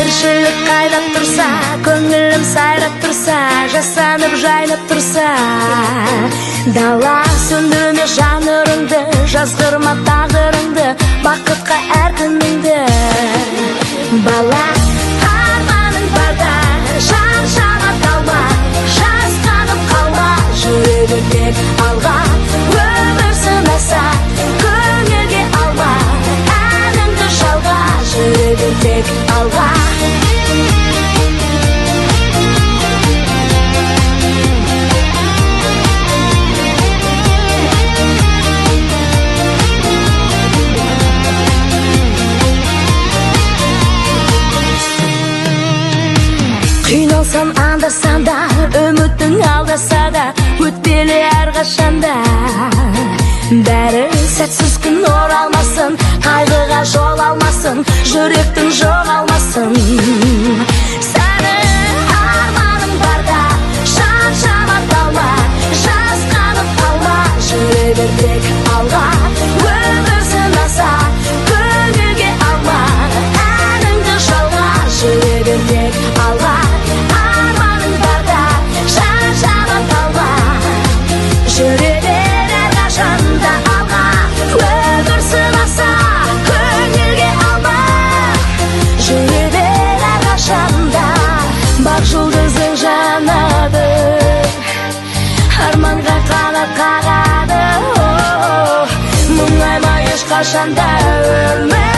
тіршілік қайрап тұрса, көңілім сайрап тұрса, жасанып жайнап тұрса, дала сөндірме жанырыңды, жазғырма тағдырыңды, бақытқа әр күніңді. Бала, арманың барда, шаршама қалма, жасқанып қалма, жүре бер алға. Өмір сынаса, көңілге алма, әніңді жалға, жүре бер алға. Қиналсам анда-санда, үмітің алдаса да, өтпелі әрқашанда. Бәрі сәтсіз күн оралмасын, қайғыға жол алмасын, жүректің жоғалмасын. Сәні арманың барда, шаршама қалма, жасқанып қалма, жүре бер тек алға. Өмір сынаса, көңілге алма, әніңді жалға, жүре бер тек алға. Арманың барда, шаршама қалма, жүре бер әрқашанда алға. Өмір сынаса, көңілге алма, жүре бер әрқашанда. Бақ жұлдызың жанады, арманға қанат қағады. Мұңайма ешқашанда өмір.